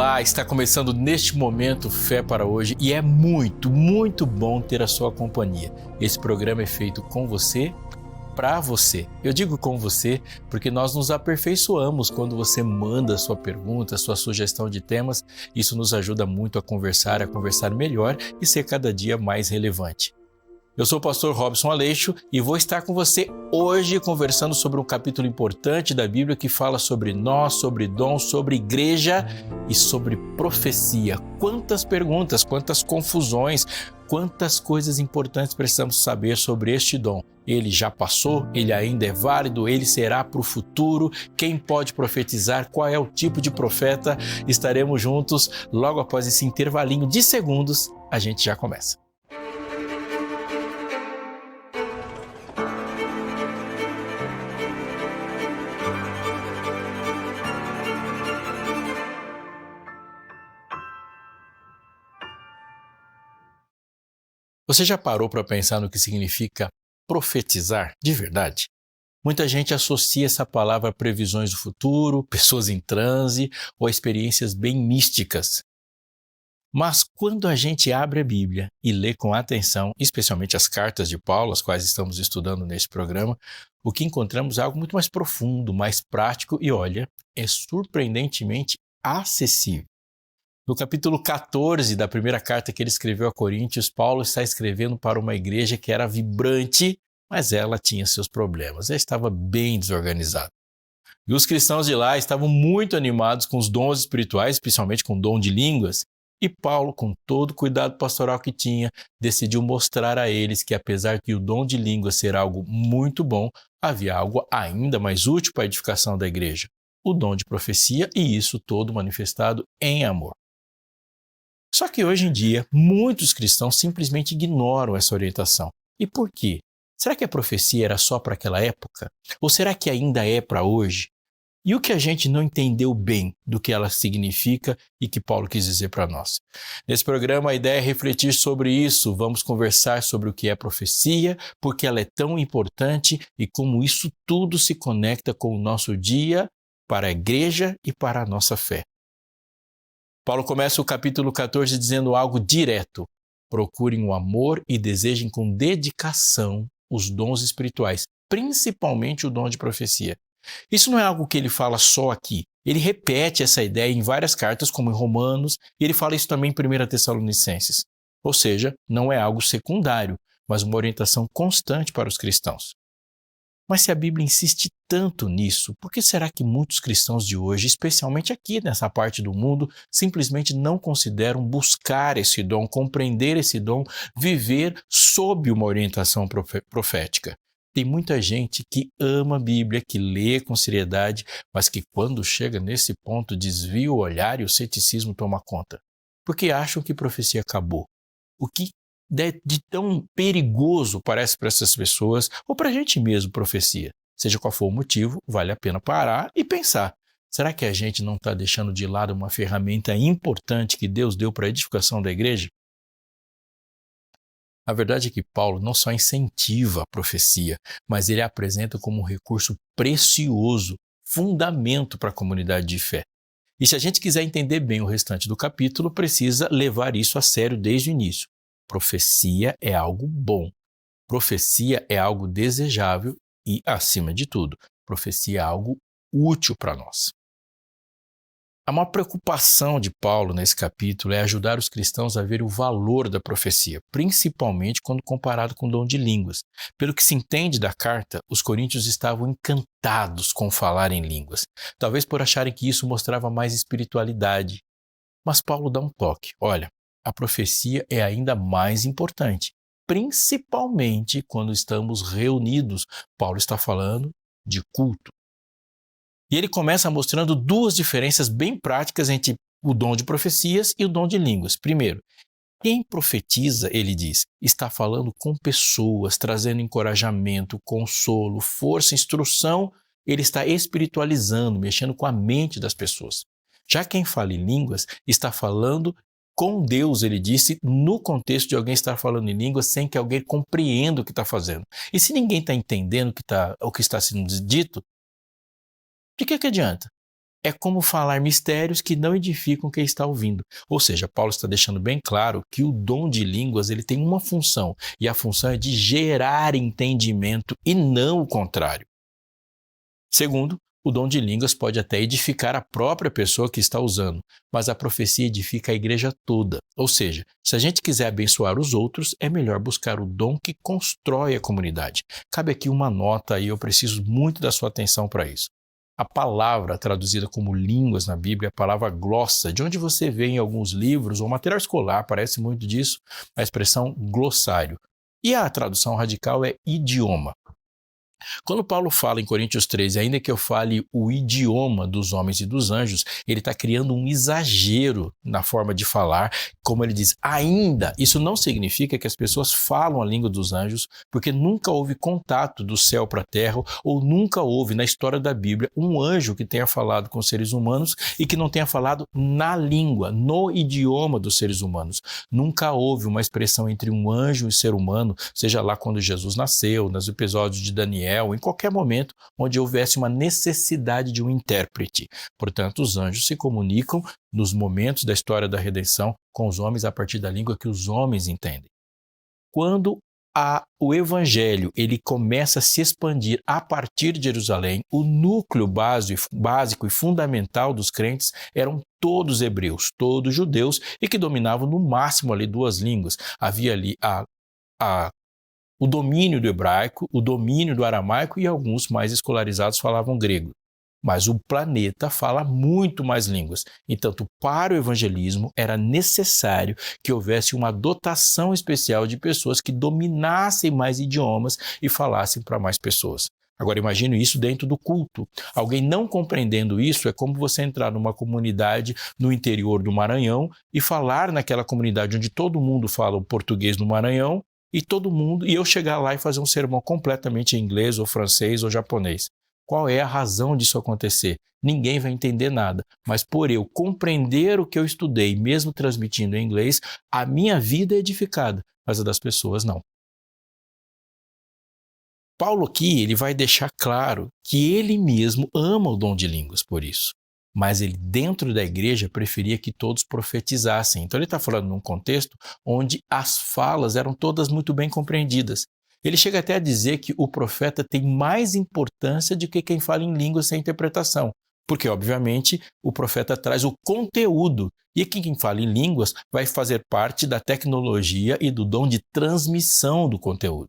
Olá, está começando neste momento Fé para Hoje e é muito bom ter a sua companhia. Esse programa é feito com você, para você. Eu digo com você porque nós nos aperfeiçoamos quando você manda a sua pergunta, a sua sugestão de temas. Isso nos ajuda muito a conversar melhor e ser cada dia mais relevante. Eu sou o pastor Robson Aleixo e vou estar com você hoje conversando sobre um capítulo importante da Bíblia que fala sobre nós, sobre dom, sobre igreja e sobre profecia. Quantas perguntas, quantas confusões, quantas coisas importantes precisamos saber sobre este dom. Ele já passou, ele ainda é válido, ele será para o futuro. Quem pode profetizar? Qual é o tipo de profeta? Estaremos juntos logo após esse intervalinho de segundos. A gente já começa. Você já parou para pensar no que significa profetizar de verdade? Muita gente associa essa palavra a previsões do futuro, pessoas em transe ou a experiências bem místicas. Mas quando a gente abre a Bíblia e lê com atenção, especialmente as cartas de Paulo, as quais estamos estudando nesse programa, o que encontramos é algo muito mais profundo, mais prático e, olha, é surpreendentemente acessível. No capítulo 14 da primeira carta que ele escreveu a Coríntios, Paulo está escrevendo para uma igreja que era vibrante, mas ela tinha seus problemas, ela estava bem desorganizada. E os cristãos de lá estavam muito animados com os dons espirituais, especialmente com o dom de línguas, e Paulo, com todo o cuidado pastoral que tinha, decidiu mostrar a eles que apesar que o dom de línguas ser algo muito bom, havia algo ainda mais útil para a edificação da igreja, o dom de profecia, e isso todo manifestado em amor. Só que hoje em dia, muitos cristãos simplesmente ignoram essa orientação. E por quê? Será que a profecia era só para aquela época? Ou será que ainda é para hoje? E o que a gente não entendeu bem do que ela significa e que Paulo quis dizer para nós? Nesse programa, a ideia é refletir sobre isso. Vamos conversar sobre o que é profecia, por que ela é tão importante e como isso tudo se conecta com o nosso dia, para a igreja e para a nossa fé. Paulo começa o capítulo 14 dizendo algo direto. Procurem o amor e desejem com dedicação os dons espirituais, principalmente o dom de profecia. Isso não é algo que ele fala só aqui. Ele repete essa ideia em várias cartas, como em Romanos, e ele fala isso também em 1 Tessalonicenses. Ou seja, não é algo secundário, mas uma orientação constante para os cristãos. Mas se a Bíblia insiste tanto nisso, por que será que muitos cristãos de hoje, especialmente aqui nessa parte do mundo, simplesmente não consideram buscar esse dom, compreender esse dom, viver sob uma orientação profética? Tem muita gente que ama a Bíblia, que lê com seriedade, mas que quando chega nesse ponto desvia o olhar e o ceticismo toma conta. Porque acham que profecia acabou. O que de tão perigoso parece para essas pessoas, ou para a gente mesmo, profecia. Seja qual for o motivo, vale a pena parar e pensar. Será que a gente não está deixando de lado uma ferramenta importante que Deus deu para a edificação da igreja? A verdade é que Paulo não só incentiva a profecia, mas ele a apresenta como um recurso precioso, fundamento para a comunidade de fé. E se a gente quiser entender bem o restante do capítulo, precisa levar isso a sério desde o início. Profecia é algo bom. Profecia é algo desejável e, acima de tudo, profecia é algo útil para nós. A maior preocupação de Paulo nesse capítulo é ajudar os cristãos a ver o valor da profecia, principalmente quando comparado com o dom de línguas. Pelo que se entende da carta, os coríntios estavam encantados com falar em línguas, talvez por acharem que isso mostrava mais espiritualidade. Mas Paulo dá um toque. Olha, a profecia é ainda mais importante, principalmente quando estamos reunidos. Paulo está falando de culto. E ele começa mostrando duas diferenças bem práticas entre o dom de profecias e o dom de línguas. Primeiro, quem profetiza, ele diz, está falando com pessoas, trazendo encorajamento, consolo, força, instrução. Ele está espiritualizando, mexendo com a mente das pessoas. Já quem fala em línguas está falando com Deus, ele disse, no contexto de alguém estar falando em línguas sem que alguém compreenda o que está fazendo. E se ninguém está entendendo o que está sendo dito, de que adianta? é como falar mistérios que não edificam quem está ouvindo. Ou seja, Paulo está deixando bem claro que o dom de línguas ele tem uma função, e a função é de gerar entendimento e não o contrário. Segundo, o dom de línguas pode até edificar a própria pessoa que está usando, mas a profecia edifica a igreja toda. Ou seja, se a gente quiser abençoar os outros, é melhor buscar o dom que constrói a comunidade. Cabe aqui uma nota e eu preciso muito da sua atenção para isso. A palavra traduzida como línguas na Bíblia é a palavra glossa, de onde você vê em alguns livros ou material escolar, parece muito disso, a expressão glossário. E a tradução radical é idioma. Quando Paulo fala em Coríntios 13, ainda que eu fale o idioma dos homens e dos anjos, ele está criando um exagero na forma de falar, como ele diz, ainda. Isso não significa que as pessoas falam a língua dos anjos, porque nunca houve contato do céu para a terra, ou nunca houve na história da Bíblia um anjo que tenha falado com seres humanos e que não tenha falado na língua, no idioma dos seres humanos. Nunca houve uma expressão entre um anjo e um ser humano, seja lá quando Jesus nasceu, nos episódios de Daniel, em qualquer momento onde houvesse uma necessidade de um intérprete. Portanto, os anjos se comunicam nos momentos da história da redenção com os homens a partir da língua que os homens entendem. Quando o evangelho ele começa a se expandir a partir de Jerusalém, o núcleo básico e fundamental dos crentes eram todos hebreus, todos judeus e que dominavam no máximo ali duas línguas. Havia ali o domínio do hebraico, o domínio do aramaico e alguns mais escolarizados falavam grego. Mas o planeta fala muito mais línguas. Então, para o evangelismo, era necessário que houvesse uma dotação especial de pessoas que dominassem mais idiomas e falassem para mais pessoas. Agora, imagine isso dentro do culto. Alguém não compreendendo isso é como você entrar numa comunidade no interior do Maranhão e falar naquela comunidade onde todo mundo fala o português no Maranhão, e eu chegar lá e fazer um sermão completamente em inglês ou francês ou japonês. Qual é a razão disso acontecer? Ninguém vai entender nada, mas por eu compreender o que eu estudei, mesmo transmitindo em inglês, a minha vida é edificada, mas a das pessoas não. Paulo aqui ele vai deixar claro que ele mesmo ama o dom de línguas por isso. Mas ele, dentro da igreja, preferia que todos profetizassem. Então ele está falando num contexto onde as falas eram todas muito bem compreendidas. Ele chega até a dizer que o profeta tem mais importância do que quem fala em línguas sem interpretação. Porque, obviamente, o profeta traz o conteúdo. E quem fala em línguas vai fazer parte da tecnologia e do dom de transmissão do conteúdo.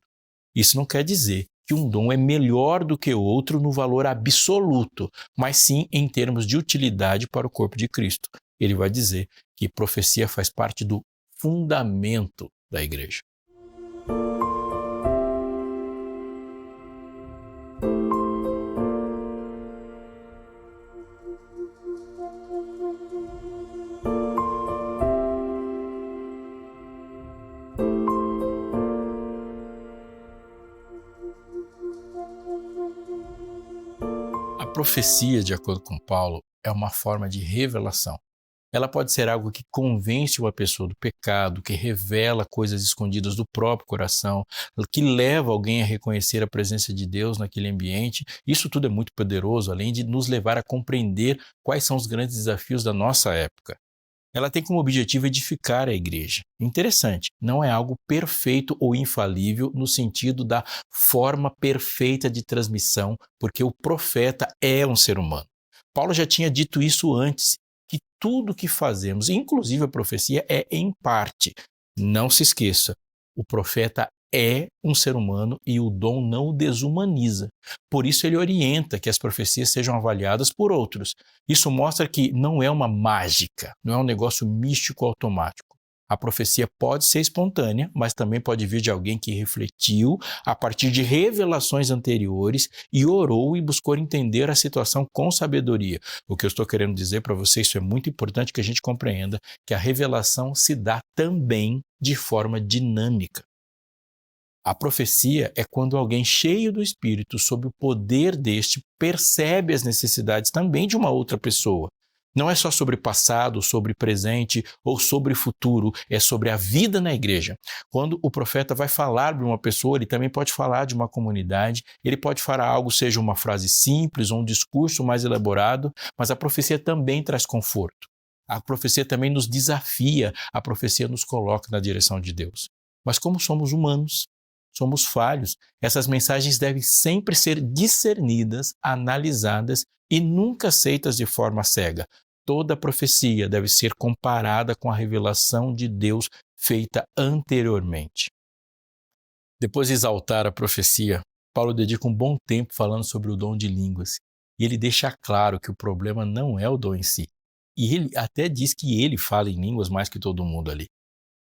Isso não quer dizer que um dom é melhor do que o outro no valor absoluto, mas sim em termos de utilidade para o corpo de Cristo. Ele vai dizer que profecia faz parte do fundamento da igreja. A profecia, de acordo com Paulo, é uma forma de revelação. Ela pode ser algo que convence uma pessoa do pecado, que revela coisas escondidas do próprio coração, que leva alguém a reconhecer a presença de Deus naquele ambiente. Isso tudo é muito poderoso, além de nos levar a compreender quais são os grandes desafios da nossa época. Ela tem como objetivo edificar a igreja. Interessante, não é algo perfeito ou infalível no sentido da forma perfeita de transmissão, porque o profeta é um ser humano. Paulo já tinha dito isso antes, que tudo que fazemos, inclusive a profecia, é em parte. Não se esqueça, o profeta é um ser humano e o dom não o desumaniza. Por isso ele orienta que as profecias sejam avaliadas por outros. Isso mostra que não é uma mágica, não é um negócio místico automático. A profecia pode ser espontânea, mas também pode vir de alguém que refletiu a partir de revelações anteriores e orou e buscou entender a situação com sabedoria. O que eu estou querendo dizer para você, isso é muito importante que a gente compreenda, que a revelação se dá também de forma dinâmica. A profecia é quando alguém cheio do Espírito, sob o poder deste, percebe as necessidades também de uma outra pessoa. Não é só sobre passado, sobre presente ou sobre futuro, é sobre a vida na igreja. Quando o profeta vai falar de uma pessoa, ele também pode falar de uma comunidade, ele pode falar algo, seja uma frase simples ou um discurso mais elaborado, mas a profecia também traz conforto. A profecia também nos desafia, a profecia nos coloca na direção de Deus. Mas como somos humanos, somos falhos, essas mensagens devem sempre ser discernidas, analisadas e nunca aceitas de forma cega. Toda profecia deve ser comparada com a revelação de Deus feita anteriormente. Depois de exaltar a profecia, Paulo dedica um bom tempo falando sobre o dom de línguas. E ele deixa claro que o problema não é o dom em si. E ele até diz que ele fala em línguas mais que todo mundo ali.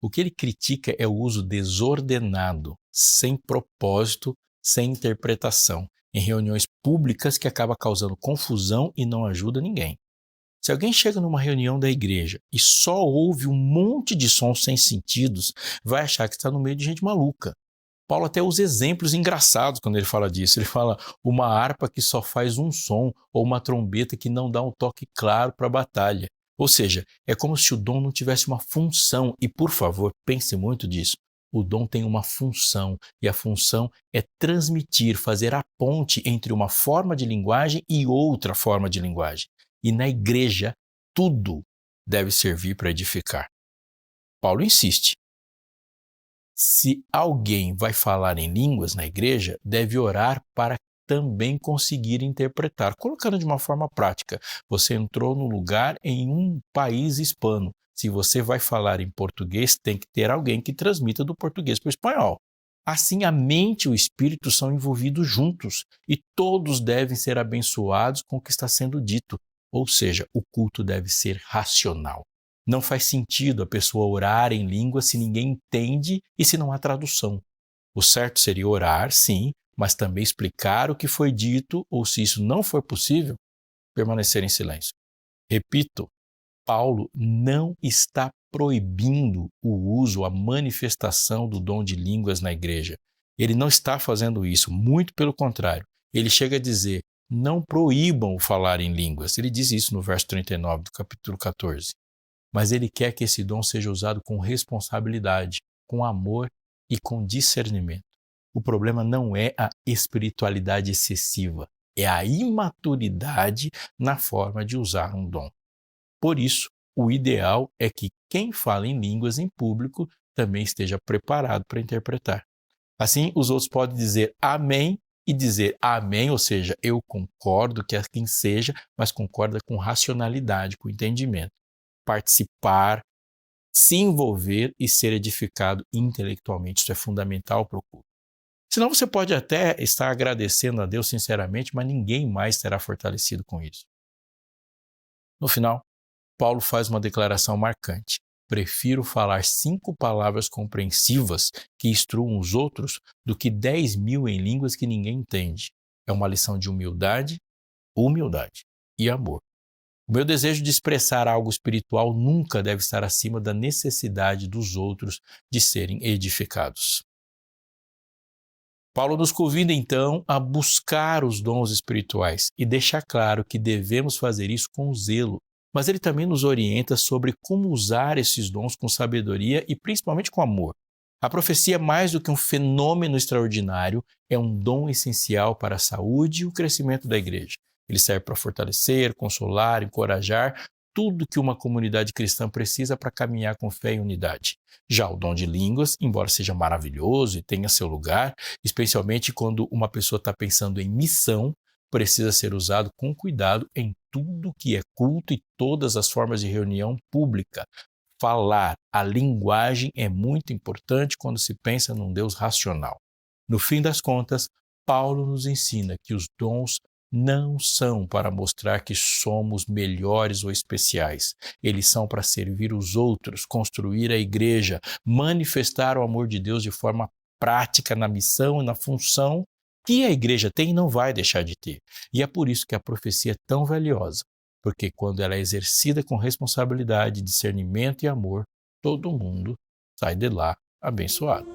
O que ele critica é o uso desordenado, sem propósito, sem interpretação, em reuniões públicas que acaba causando confusão e não ajuda ninguém. Se alguém chega numa reunião da igreja e só ouve um monte de sons sem sentidos, vai achar que está no meio de gente maluca. Paulo até usa exemplos engraçados quando ele fala disso. Ele fala uma harpa que só faz um som ou uma trombeta que não dá um toque claro para a batalha. Ou seja, é como se o dom não tivesse uma função. E, por favor, pense muito disso. O dom tem uma função e a função é transmitir, fazer a ponte entre uma forma de linguagem e outra forma de linguagem. E na igreja, tudo deve servir para edificar. Paulo insiste. Se alguém vai falar em línguas na igreja, deve orar para também conseguir interpretar. Colocando de uma forma prática, você entrou no lugar em um país hispano. Se você vai falar em português, tem que ter alguém que transmita do português para o espanhol. Assim, a mente e o espírito são envolvidos juntos e todos devem ser abençoados com o que está sendo dito. Ou seja, o culto deve ser racional. Não faz sentido a pessoa orar em língua se ninguém entende e se não há tradução. O certo seria orar, sim, mas também explicar o que foi dito ou, se isso não for possível, permanecer em silêncio. Repito, Paulo não está proibindo o uso, a manifestação do dom de línguas na igreja. Ele não está fazendo isso, muito pelo contrário. Ele chega a dizer, não proíbam o falar em línguas. Ele diz isso no verso 39 do capítulo 14. Mas ele quer que esse dom seja usado com responsabilidade, com amor e com discernimento. O problema não é a espiritualidade excessiva, é a imaturidade na forma de usar um dom. Por isso, o ideal é que quem fala em línguas em público também esteja preparado para interpretar. Assim, os outros podem dizer amém e dizer amém, ou seja, eu concordo que assim seja, mas concorda com racionalidade, com entendimento. Participar, se envolver e ser edificado intelectualmente. Isso é fundamental para o culto. Senão você pode até estar agradecendo a Deus sinceramente, mas ninguém mais será fortalecido com isso. No final, Paulo faz uma declaração marcante. Prefiro falar 5 palavras compreensivas que instruam os outros do que 10.000 em línguas que ninguém entende. É uma lição de humildade e amor. O meu desejo de expressar algo espiritual nunca deve estar acima da necessidade dos outros de serem edificados. Paulo nos convida, então, a buscar os dons espirituais e deixa claro que devemos fazer isso com zelo. Mas ele também nos orienta sobre como usar esses dons com sabedoria e principalmente com amor. A profecia, mais do que um fenômeno extraordinário, é um dom essencial para a saúde e o crescimento da igreja. Ele serve para fortalecer, consolar, encorajar, tudo que uma comunidade cristã precisa para caminhar com fé e unidade. Já o dom de línguas, embora seja maravilhoso e tenha seu lugar, especialmente quando uma pessoa está pensando em missão, precisa ser usado com cuidado em tudo que é culto e todas as formas de reunião pública. Falar, a linguagem é muito importante quando se pensa num Deus racional. No fim das contas, Paulo nos ensina que os dons não são para mostrar que somos melhores ou especiais. Eles são para servir os outros, construir a igreja, manifestar o amor de Deus de forma prática na missão e na função que a igreja tem e não vai deixar de ter. E é por isso que a profecia é tão valiosa, porque quando ela é exercida com responsabilidade, discernimento e amor, todo mundo sai de lá abençoado.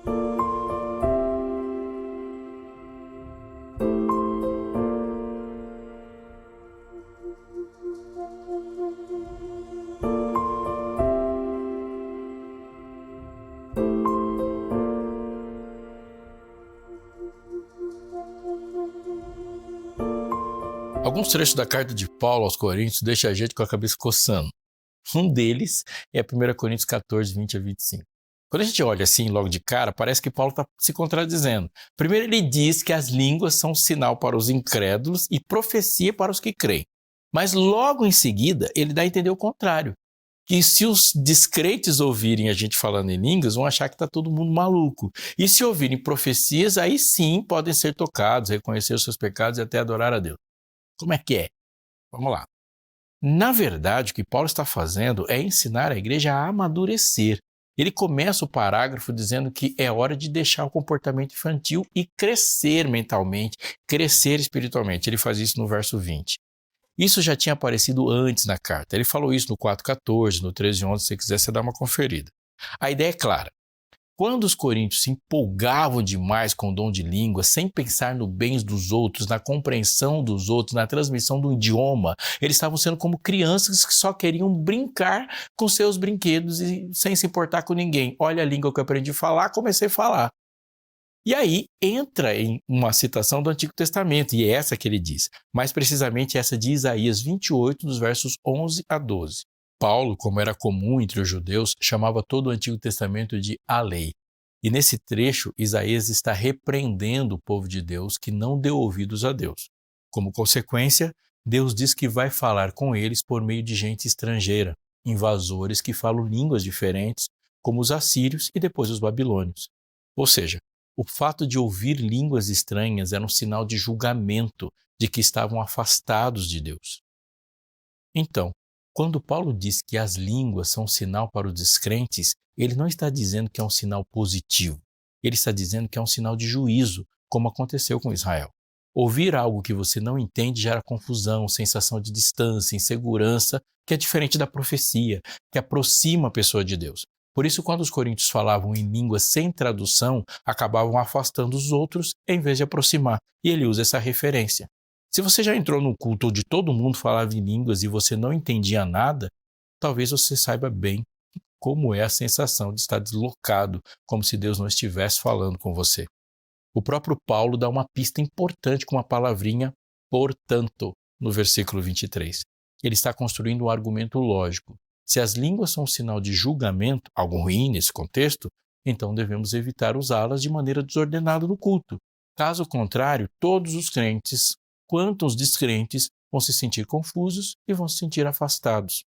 Alguns trechos da carta de Paulo aos Coríntios deixam a gente com a cabeça coçando. Um deles é 1 Coríntios 14, 20 a 25. Quando a gente olha assim logo de cara, parece que Paulo está se contradizendo. Primeiro ele diz que as línguas são sinal para os incrédulos e profecia para os que creem. Mas logo em seguida ele dá a entender o contrário. Que se os descrentes ouvirem a gente falando em línguas, vão achar que está todo mundo maluco. E se ouvirem profecias, aí sim podem ser tocados, reconhecer os seus pecados e até adorar a Deus. Como é que é? Vamos lá. Na verdade, o que Paulo está fazendo é ensinar a igreja a amadurecer. Ele começa o parágrafo dizendo que é hora de deixar o comportamento infantil e crescer mentalmente, crescer espiritualmente. Ele faz isso no verso 20. Isso já tinha aparecido antes na carta. Ele falou isso no 4,14, no 13,11, se você quiser, você dá uma conferida. A ideia é clara. Quando os coríntios se empolgavam demais com o dom de língua, sem pensar no bem dos outros, na compreensão dos outros, na transmissão do idioma, eles estavam sendo como crianças que só queriam brincar com seus brinquedos e sem se importar com ninguém. Olha a língua que eu aprendi a falar, comecei a falar. E aí entra em uma citação do Antigo Testamento, e é essa que ele diz, mais precisamente essa de Isaías 28, dos versos 11 a 12. Paulo, como era comum entre os judeus, chamava todo o Antigo Testamento de a lei. E nesse trecho, Isaías está repreendendo o povo de Deus que não deu ouvidos a Deus. Como consequência, Deus diz que vai falar com eles por meio de gente estrangeira, invasores que falam línguas diferentes, como os assírios e depois os babilônios. Ou seja, o fato de ouvir línguas estranhas era um sinal de julgamento, de que estavam afastados de Deus. Então, quando Paulo diz que as línguas são um sinal para os descrentes, ele não está dizendo que é um sinal positivo. Ele está dizendo que é um sinal de juízo, como aconteceu com Israel. Ouvir algo que você não entende gera confusão, sensação de distância, insegurança, que é diferente da profecia, que aproxima a pessoa de Deus. Por isso, quando os coríntios falavam em línguas sem tradução, acabavam afastando os outros em vez de aproximar. E ele usa essa referência. Se você já entrou num culto onde todo mundo falava em línguas e você não entendia nada, talvez você saiba bem como é a sensação de estar deslocado, como se Deus não estivesse falando com você. O próprio Paulo dá uma pista importante com a palavrinha portanto, no versículo 23. Ele está construindo um argumento lógico. Se as línguas são um sinal de julgamento, algo ruim nesse contexto, então devemos evitar usá-las de maneira desordenada no culto. Caso contrário, todos os crentes, quanto os descrentes, vão se sentir confusos e vão se sentir afastados.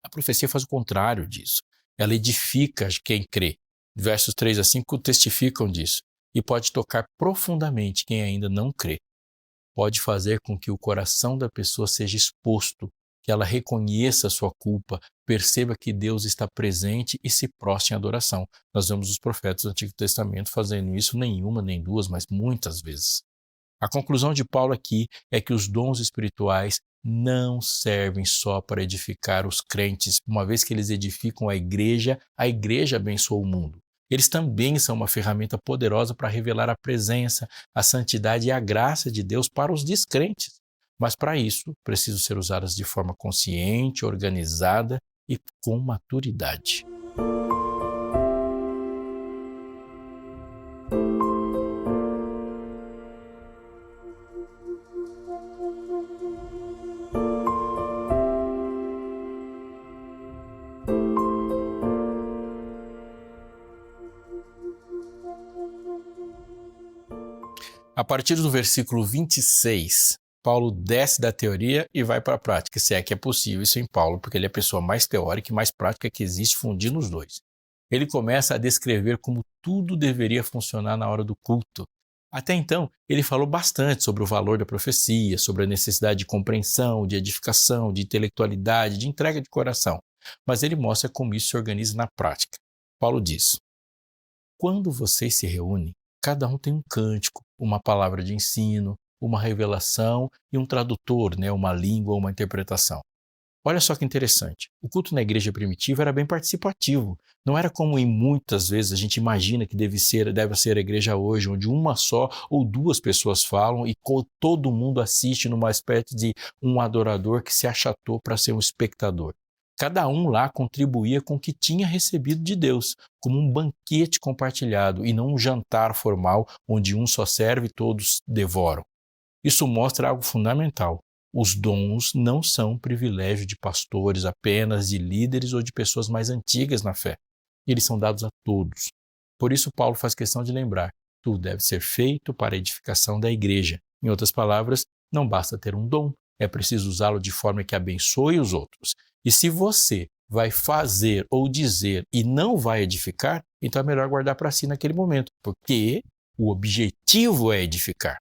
A profecia faz o contrário disso. Ela edifica quem crê. Versos 3 a 5 testificam disso. E pode tocar profundamente quem ainda não crê. Pode fazer com que o coração da pessoa seja exposto, que ela reconheça a sua culpa, perceba que Deus está presente e se prostre em adoração. Nós vemos os profetas do Antigo Testamento fazendo isso, nem uma, nem duas, mas muitas vezes. A conclusão de Paulo aqui é que os dons espirituais não servem só para edificar os crentes. Uma vez que eles edificam a igreja abençoa o mundo. Eles também são uma ferramenta poderosa para revelar a presença, a santidade e a graça de Deus para os descrentes. Mas para isso, precisam ser usadas de forma consciente, organizada e com maturidade. A partir do versículo 26, Paulo desce da teoria e vai para a prática, se é que é possível isso em Paulo, porque ele é a pessoa mais teórica e mais prática que existe, fundindo os dois. Ele começa a descrever como tudo deveria funcionar na hora do culto. Até então, ele falou bastante sobre o valor da profecia, sobre a necessidade de compreensão, de edificação, de intelectualidade, de entrega de coração. Mas ele mostra como isso se organiza na prática. Paulo diz: quando vocês se reúnem, cada um tem um cântico, uma palavra de ensino, uma revelação e um tradutor, uma língua ou uma interpretação. Olha só que interessante. O culto na igreja primitiva era bem participativo. Não era como em muitas vezes a gente imagina que deve ser a igreja hoje, onde uma só ou duas pessoas falam e todo mundo assiste numa espécie de um adorador que se achatou para ser um espectador. Cada um lá contribuía com o que tinha recebido de Deus, como um banquete compartilhado e não um jantar formal onde um só serve e todos devoram. Isso mostra algo fundamental. Os dons não são privilégio de pastores apenas, de líderes ou de pessoas mais antigas na fé. Eles são dados a todos. Por isso, Paulo faz questão de lembrar: tudo deve ser feito para a edificação da igreja. Em outras palavras, não basta ter um dom, é preciso usá-lo de forma que abençoe os outros. E se você vai fazer ou dizer e não vai edificar, então é melhor guardar para si naquele momento, porque o objetivo é edificar.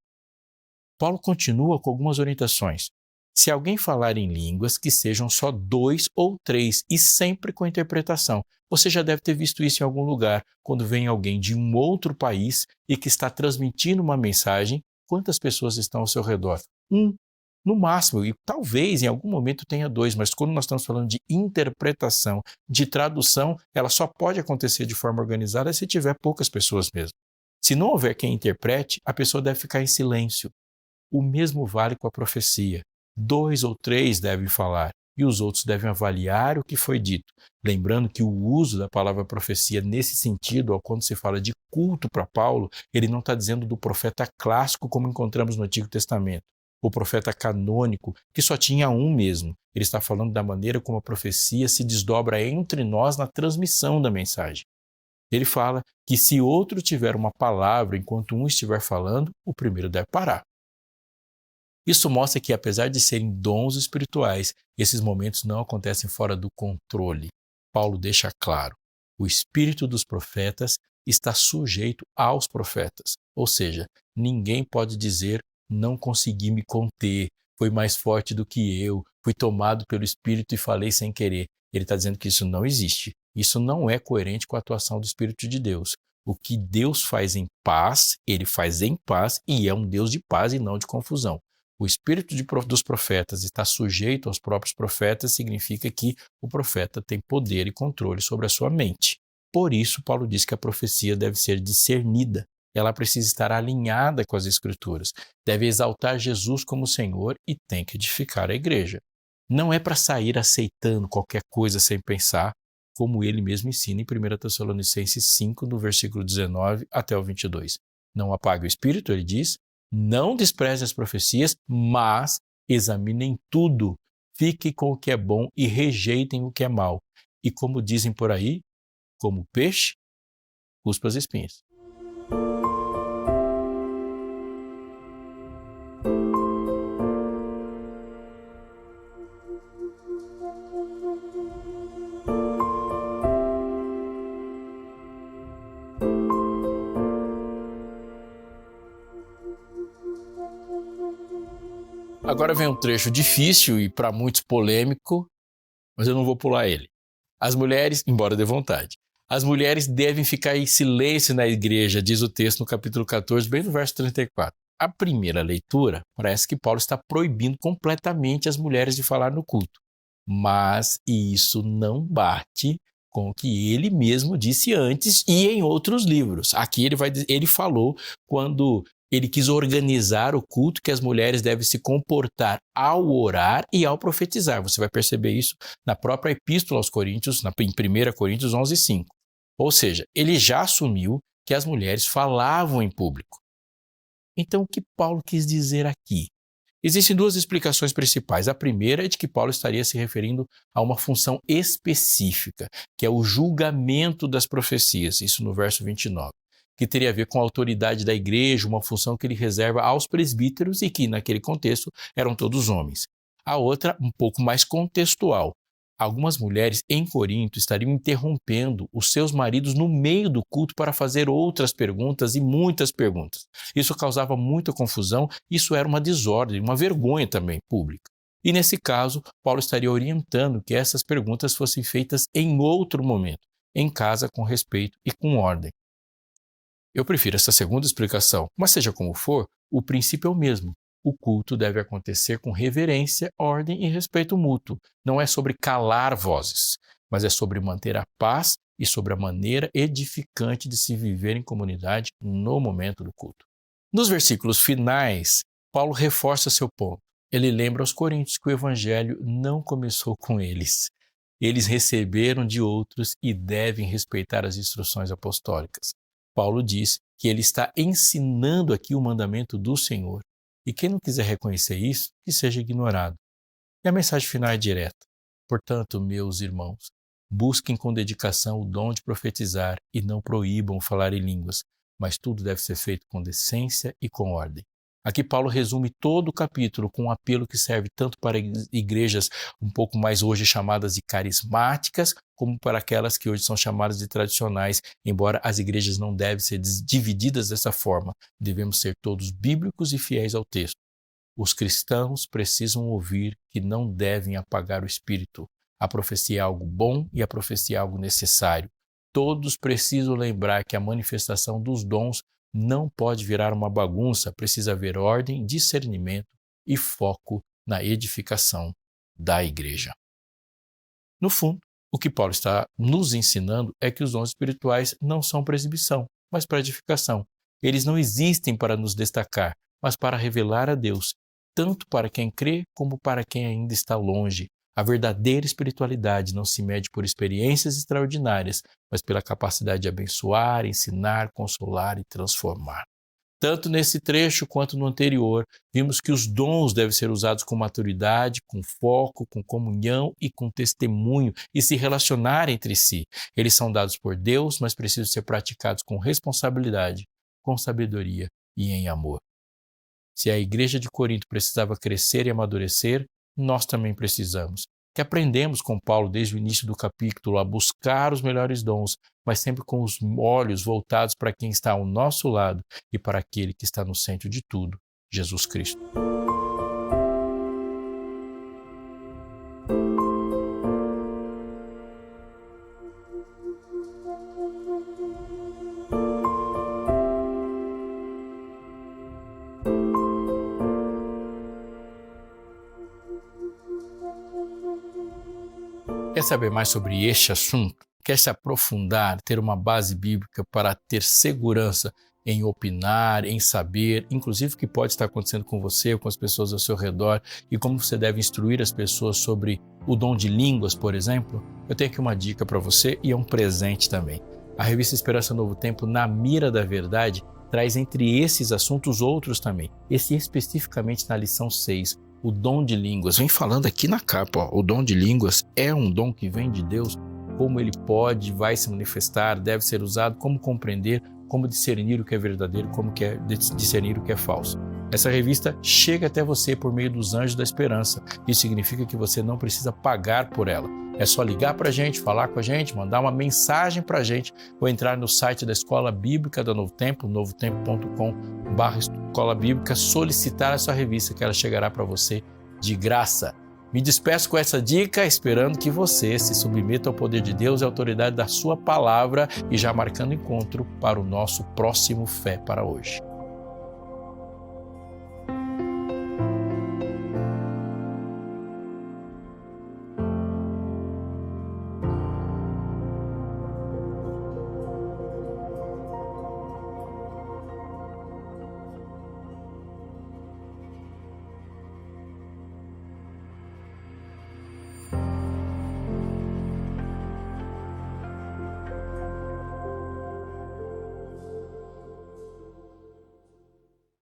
Paulo continua com algumas orientações. Se alguém falar em línguas, que sejam só 2 ou 3 e sempre com interpretação. Você já deve ter visto isso em algum lugar, quando vem alguém de um outro país e que está transmitindo uma mensagem. Quantas pessoas estão ao seu redor? No máximo, e talvez em algum momento tenha 2, mas quando nós estamos falando de interpretação, de tradução, ela só pode acontecer de forma organizada se tiver poucas pessoas mesmo. Se não houver quem interprete, a pessoa deve ficar em silêncio. O mesmo vale com a profecia. 2 ou 3 devem falar e os outros devem avaliar o que foi dito. Lembrando que o uso da palavra profecia nesse sentido, quando se fala de culto para Paulo, ele não está dizendo do profeta clássico como encontramos no Antigo Testamento, o profeta canônico, que só tinha um mesmo. Ele está falando da maneira como a profecia se desdobra entre nós na transmissão da mensagem. Ele fala que se outro tiver uma palavra enquanto um estiver falando, o primeiro deve parar. Isso mostra que, apesar de serem dons espirituais, esses momentos não acontecem fora do controle. Paulo deixa claro: o espírito dos profetas está sujeito aos profetas. Ou seja, ninguém pode dizer: não consegui me conter, foi mais forte do que eu, fui tomado pelo espírito e falei sem querer. Ele está dizendo que isso não existe. Isso não é coerente com a atuação do Espírito de Deus. O que Deus faz em paz, ele faz em paz e é um Deus de paz e não de confusão. O espírito dos profetas está sujeito aos próprios profetas, significa que o profeta tem poder e controle sobre a sua mente. Por isso, Paulo diz que a profecia deve ser discernida. Ela precisa estar alinhada com as Escrituras. Deve exaltar Jesus como Senhor e tem que edificar a igreja. Não é para sair aceitando qualquer coisa sem pensar, como ele mesmo ensina em 1 Tessalonicenses 5, do versículo 19 até o 22. Não apague o espírito, ele diz. Não despreze as profecias, mas examinem tudo. Fiquem com o que é bom e rejeitem o que é mau. E como dizem por aí, como peixe, cuspa as espinhas. Agora vem um trecho difícil e para muitos polêmico, mas eu não vou pular ele. As mulheres, embora dê vontade, as mulheres devem ficar em silêncio na igreja, diz o texto no capítulo 14, bem no verso 34. A primeira leitura, parece que Paulo está proibindo completamente as mulheres de falar no culto. Mas isso não bate com o que ele mesmo disse antes e em outros livros. Aqui ele falou quando ele quis organizar o culto, que as mulheres devem se comportar ao orar e ao profetizar. Você vai perceber isso na própria Epístola aos Coríntios, em 1 Coríntios 11:5. Ou seja, ele já assumiu que as mulheres falavam em público. Então, o que Paulo quis dizer aqui? Existem 2 explicações principais. A primeira é de que Paulo estaria se referindo a uma função específica, que é o julgamento das profecias, isso no verso 29. Que teria a ver com a autoridade da igreja, uma função que ele reserva aos presbíteros e que, naquele contexto, eram todos homens. A outra, um pouco mais contextual. Algumas mulheres em Corinto estariam interrompendo os seus maridos no meio do culto para fazer outras perguntas e muitas perguntas. Isso causava muita confusão, isso era uma desordem, uma vergonha também pública. E nesse caso, Paulo estaria orientando que essas perguntas fossem feitas em outro momento, em casa, com respeito e com ordem. Eu prefiro essa segunda explicação, mas seja como for, o princípio é o mesmo. O culto deve acontecer com reverência, ordem e respeito mútuo. Não é sobre calar vozes, mas é sobre manter a paz e sobre a maneira edificante de se viver em comunidade no momento do culto. Nos versículos finais, Paulo reforça seu ponto. Ele lembra aos coríntios que o evangelho não começou com eles. Eles receberam de outros e devem respeitar as instruções apostólicas. Paulo diz que ele está ensinando aqui o mandamento do Senhor. E quem não quiser reconhecer isso, que seja ignorado. E a mensagem final é direta. Portanto, meus irmãos, busquem com dedicação o dom de profetizar e não proíbam falar em línguas, mas tudo deve ser feito com decência e com ordem. Aqui Paulo resume todo o capítulo com um apelo que serve tanto para igrejas um pouco mais hoje chamadas de carismáticas, como para aquelas que hoje são chamadas de tradicionais, embora as igrejas não devem ser divididas dessa forma. Devemos ser todos bíblicos e fiéis ao texto. Os cristãos precisam ouvir que não devem apagar o espírito. A profecia é algo bom e a profecia é algo necessário. Todos precisam lembrar que a manifestação dos dons não pode virar uma bagunça, precisa haver ordem, discernimento e foco na edificação da igreja. No fundo, o que Paulo está nos ensinando é que os dons espirituais não são para exibição, mas para edificação. Eles não existem para nos destacar, mas para revelar a Deus, tanto para quem crê como para quem ainda está longe. A verdadeira espiritualidade não se mede por experiências extraordinárias, mas pela capacidade de abençoar, ensinar, consolar e transformar. Tanto nesse trecho quanto no anterior, vimos que os dons devem ser usados com maturidade, com foco, com comunhão e com testemunho e se relacionar entre si. Eles são dados por Deus, mas precisam ser praticados com responsabilidade, com sabedoria e em amor. Se a igreja de Corinto precisava crescer e amadurecer, nós também precisamos. Que aprendemos com Paulo desde o início do capítulo a buscar os melhores dons, mas sempre com os olhos voltados para quem está ao nosso lado e para aquele que está no centro de tudo, Jesus Cristo. Quer saber mais sobre este assunto? Quer se aprofundar, ter uma base bíblica para ter segurança em opinar, em saber, inclusive o que pode estar acontecendo com você ou com as pessoas ao seu redor e como você deve instruir as pessoas sobre o dom de línguas, por exemplo? Eu tenho aqui uma dica para você e é um presente também. A revista Esperança Novo Tempo, Na Mira da Verdade, traz entre esses assuntos outros também. Esse especificamente na lição 6, o dom de línguas. Vem falando aqui na capa, ó, o dom de línguas é um dom que vem de Deus, como ele pode, vai se manifestar, deve ser usado, como compreender, como discernir o que é verdadeiro, como discernir o que é falso. Essa revista chega até você por meio dos Anjos da Esperança. Isso significa que você não precisa pagar por ela. É só ligar para a gente, falar com a gente, mandar uma mensagem para a gente ou entrar no site da Escola Bíblica da Novo Tempo, novotempo.com/Escola Bíblica, solicitar essa revista que ela chegará para você de graça. Me despeço com essa dica, esperando que você se submeta ao poder de Deus e à autoridade da sua palavra e já marcando encontro para o nosso próximo Fé para hoje.